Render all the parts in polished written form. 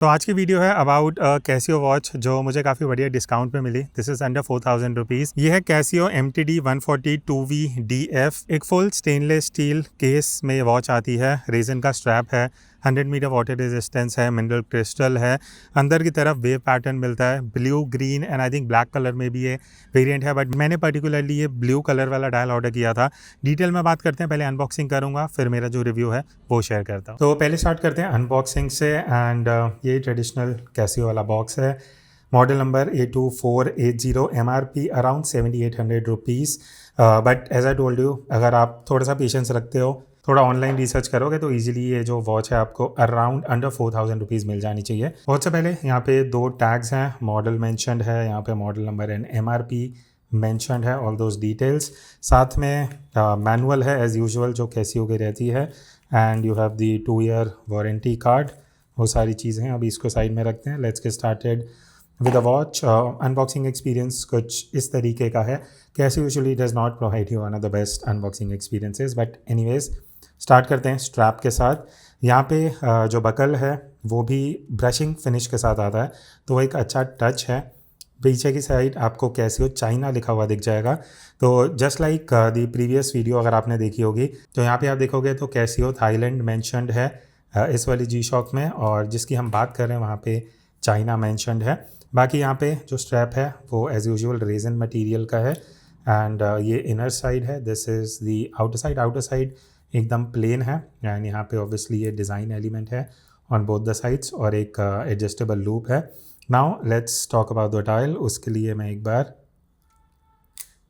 तो आज की वीडियो है अबाउट कैसियो वॉच जो मुझे काफ़ी बढ़िया डिस्काउंट पे मिली। This is under 4000 rupees. ये है कैसियो MTD 140 2V DF। एक फुल स्टेनलेस स्टील केस में ये वॉच आती है। रेजन का स्ट्रैप है, 100 मीटर वाटर रेजिस्टेंस है, मिनरल क्रिस्टल है। अंदर की तरफ वेव पैटर्न मिलता है, blue green and I think black colour में भी ये वेरिएंट है, बट मैंने पर्टिकुलरली ये ब्लू कलर वाला डायल ऑर्डर किया था। डिटेल में बात करते हैं, पहले अनबॉक्सिंग करूंगा, फिर मेरा जो रिव्यू है वो शेयर करता हूँ। तो पहले स्टार्ट करते हैं अनबॉक्सिंग से। एंड ये ट्रेडिशनल कैसियो वाला बॉक्स है। Model number A2480, MRP around 7800 rupees. But as I told you, अगर आप थोड़ा सा पेशेंस रखते हो, थोड़ा ऑनलाइन रिसर्च करोगे तो इजीली ये जो वॉच है आपको अराउंड अंडर 4000 रुपीज़ मिल जानी चाहिए। बहुत से पहले यहाँ पे दो टैग्स हैं, मॉडल मेंशनड है, यहाँ पे model number and MRP mentioned है, ऑल दोज डिटेल्स। साथ में मैनुअल है एज यूजुअल जो कैसियो की रहती है, and you have the 2 year warranty card. वो सारी चीज़ें हैं, अभी इसको साइड में रखते हैं। Let's get started with a watch. Unboxing experience कुछ इस तरीके का है। Casio usually does not provide you one of the best unboxing experiences, but anyways start करते हैं स्ट्रैप के साथ। यहाँ पे जो बकल है वो भी ब्रशिंग फिनिश के साथ आता है, तो वो एक अच्छा टच है। पीछे की साइड आपको कैसियो चाइना लिखा हुआ दिख जाएगा। तो just like the previous video अगर आपने देखी होगी, तो यहाँ पे आप देखोगे तो कैसियो थाईलैंड मेंशनड है इस वाली जी शॉक में, और जिसकी हम बात कर रहे हैं वहाँ पे चाइना मेंशनड है। बाकी यहाँ पे जो स्ट्रैप है वो एज यूजुअल रेजन मटेरियल का है, एंड ये इनर साइड है, this is the outer side. Outer side एकदम प्लेन है, एंड यहाँ पे ऑब्वियसली ये डिज़ाइन एलिमेंट है ऑन बोथ द साइड्स, और एक एडजस्टेबल लूप है। Now let's talk about the dial. उसके लिए मैं एक बार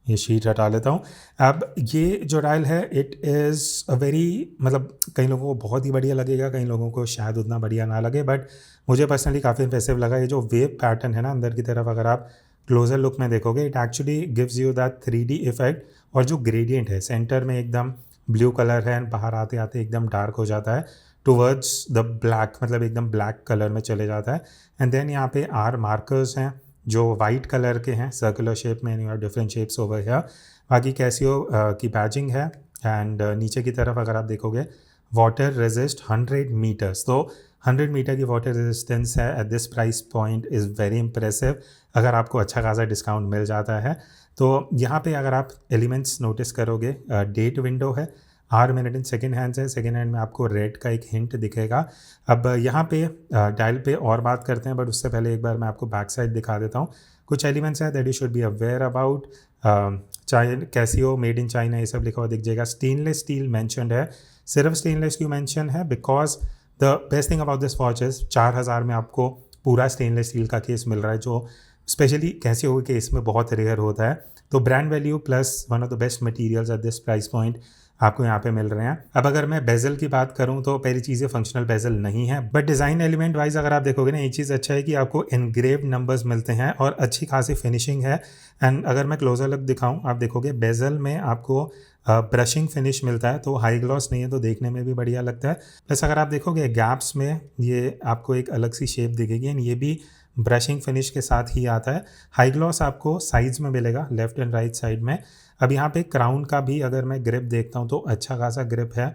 ये शीट हटा लेता हूँ। अब ये जो डायल है इट इज़ अ वेरी, मतलब कई लोगों को बहुत ही बढ़िया लगेगा, कई लोगों को शायद उतना बढ़िया ना लगे, बट मुझे पर्सनली काफ़ी इम्प्रेसिव लगा। ये जो वेव पैटर्न है ना अंदर की तरफ, अगर आप क्लोजर लुक में देखोगे, it actually gives you that 3D effect. और जो ग्रेडियंट है, सेंटर में एकदम ब्लू कलर है, बाहर आते आते एकदम डार्क हो जाता है टूवर्ड्स द ब्लैक, मतलब एकदम ब्लैक कलर में चले जाता है। एंड देन यहाँ पे आर मार्कर्स हैं जो वाइट कलर के हैं, सर्कुलर शेप में, you have different shapes over here. बाकी कैसियो की बैजिंग है, एंड नीचे की तरफ अगर आप देखोगे वाटर रेजिस्ट 100 मीटर्स, तो 100 मीटर की वाटर रेजिस्टेंस है at this price point is very impressive. अगर आपको अच्छा खासा डिस्काउंट मिल जाता है तो यहाँ पे अगर आप एलिमेंट्स नोटिस करोगे, डेट विंडो है, hour minute and second hand है, सेकेंड हैंड में आपको रेड का एक हिंट दिखेगा। अब यहाँ पे डायल पे और बात करते हैं, बट उससे पहले एक बार मैं आपको बैक साइड दिखा देता हूँ। कुछ एलिमेंट्स हैं that you should be aware about. China Casio made in China ये सब लिखा हुआ दिख जाएगा। स्टेनलेस स्टील मैंशनड है। सिर्फ स्टेनलेस क्यों मैंशन है? Because the best thing about this watch is 4000 में आपको पूरा स्टेनलेस स्टील का केस मिल रहा है, जो स्पेशली कैसियो के केस में बहुत रेयर होता है। तो brand value plus one of the best materials at this price point आपको यहाँ पे मिल रहे हैं। अब अगर मैं बेजल की बात करूँ तो पहली चीज़ ये फंक्शनल बेजल नहीं है, बट डिज़ाइन एलिमेंट वाइज अगर आप देखोगे ना, एक चीज़ अच्छा है कि आपको इनग्रेव्ड नंबर्स मिलते हैं और अच्छी खासी फिनिशिंग है। एंड अगर मैं क्लोजर लुक दिखाऊँ, आप देखोगे बेजल में आपको ब्रशिंग फिनिश मिलता है, तो हाई ग्लॉस नहीं है, तो देखने में भी बढ़िया लगता है। प्लस अगर आप देखोगे गैप्स में ये आपको एक अलग सी शेप दिखेगी, एंड ये भी ब्रशिंग फिनिश के साथ ही आता है। हाई ग्लॉस आपको साइड्स में मिलेगा, लेफ्ट एंड राइट साइड में। अब यहाँ पे क्राउन का भी अगर मैं ग्रिप देखता हूँ तो अच्छा खासा ग्रिप है,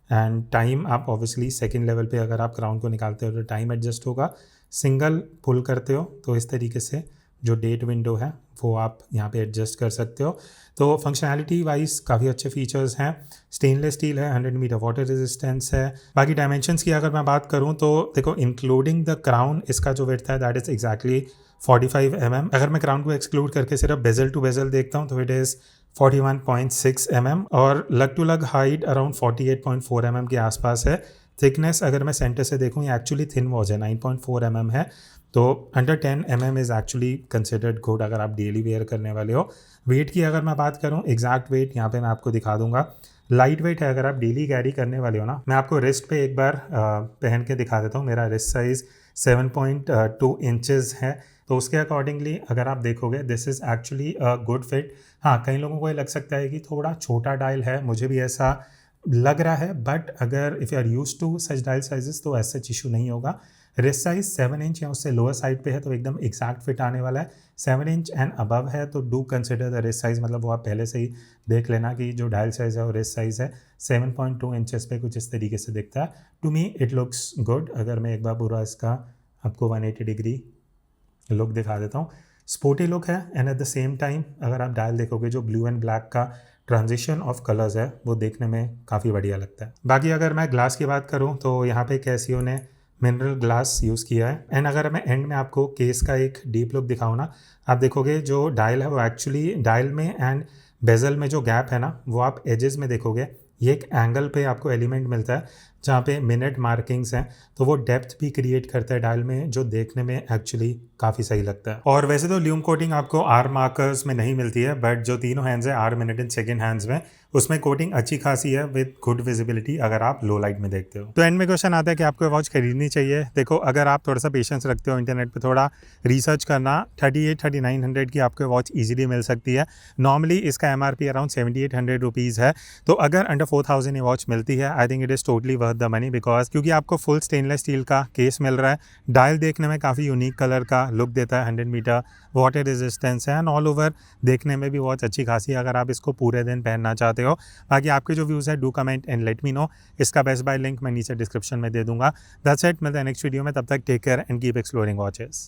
एंड टाइम आप ऑब्वियसली सेकंड लेवल पे अगर आप क्राउन को निकालते हो तो टाइम एडजस्ट होगा। सिंगल पुल करते हो तो इस तरीके से जो डेट विंडो है वो आप यहाँ पे एडजस्ट कर सकते हो। तो फंक्शनैलिटी वाइज काफ़ी अच्छे फीचर्स हैं। स्टेनलेस स्टील है, 100 मीटर वाटर रेजिस्टेंस है। बाकी डायमेंशंस की अगर मैं बात करूँ तो देखो, इंक्लूडिंग द क्राउन इसका जो विड्थ है दैट इज़ एग्जैक्टली 45 mm। अगर मैं क्राउन को एक्सक्लूड करके सिर्फ बेजल टू बेजल देखता हूँ तो इट इज़ 41.6 mm, और लग टू लग हाइट अराउंड 48.4 mm के आसपास है। थिकनेस अगर मैं सेंटर से देखूँ, ये एक्चुअली थिन वॉच है, 9.4 mm है, तो under 10 mm is actually considered good अगर आप डेली वेयर करने वाले हो। वेट की अगर मैं बात करूँ, एग्जैक्ट वेट यहाँ पे मैं आपको दिखा दूंगा। लाइट वेट है अगर आप डेली कैरी करने वाले हो ना। मैं आपको रिस्ट पे एक बार पहन के दिखा देता हूँ। मेरा रिस्ट साइज़ 7.2 इंचेस है, तो उसके अकॉर्डिंगली अगर आप देखोगे this is actually a good fit. हाँ, कई लोगों को ये लग सकता है कि थोड़ा छोटा डायल है, मुझे भी ऐसा लग रहा है, बट अगर if you are used to such dial sizes तो ऐसा इशू नहीं होगा। रिस्ट साइज 7 इंच या उससे लोअर साइड पे है तो एकदम एग्जैक्ट फिट आने वाला है। 7 इंच एंड अबव है तो do consider the wrist size, मतलब वो आप पहले से ही देख लेना कि जो डायल साइज है वो रिस्ट साइज है। 7.2 इंचेस पे कुछ इस तरीके से दिखता है। To me it looks good. अगर मैं एक बार पूरा इसका आपको 180 डिग्री लुक दिखा देता हूँ। स्पोर्टी लुक है and at the same time अगर आप डायल देखोगे जो ब्लू एंड ब्लैक का ट्रांजिशन ऑफ कलर्स है वो देखने में काफ़ी बढ़िया लगता है। बाकी अगर मैं ग्लास की बात करूँ तो यहाँ पे कैसियो ने मिनरल ग्लास यूज़ किया है एंड अगर मैं एंड में आपको केस का एक डीप लुक दिखाऊँ ना, आप देखोगे जो डायल है वो एक्चुअली डायल में एंड बेजल में जो गैप है ना वो आप एजेस में देखोगे, ये एक एंगल पे आपको एलिमेंट मिलता है जहाँ पे मिनट मार्किंग्स हैं, तो वो डेप्थ भी क्रिएट करता है डायल में जो देखने में एक्चुअली काफ़ी सही लगता है। और वैसे तो ल्यूम कोटिंग आपको आर मार्कर्स में नहीं मिलती है, बट जो तीनों हैंड्स हैं hour minute and second hands में उसमें कोटिंग अच्छी खासी है विद गुड विजिबिलिटी अगर आप लो लाइट में देखते हो। तो एंड में क्वेश्चन आता है कि आपको वॉच खरीदनी चाहिए। देखो अगर आप थोड़ा सा पेशेंस रखते हो, इंटरनेट पे थोड़ा रिसर्च करना, 38-3900 की आपको वॉच इजीली मिल सकती है। नॉर्मली इसका MRP अराउंड 7800 रुपीज़ है, तो अगर अंडर 4000 ये वॉच मिलती है I think it is totally worth the money, because क्योंकि आपको फुल स्टेनलेस स्टील का केस मिल रहा है, डायल देखने में काफ़ी यूनिक कलर का लुक देता है, 100 मीटर वाटर रेजिस्टेंस है एंड ऑल ओवर देखने में भी वॉच अच्छी खासी है अगर आप इसको पूरे दिन पहनना चाहते हो। बाकी आपके जो व्यूज़ है do comment and let me know. इसका बेस्ट बाय लिंक मैं नीचे डिस्क्रिप्शन में दे दूंगा। दैट्स इट, मिलते हैं नेक्स्ट वीडियो में, तब तक take care and keep exploring watches.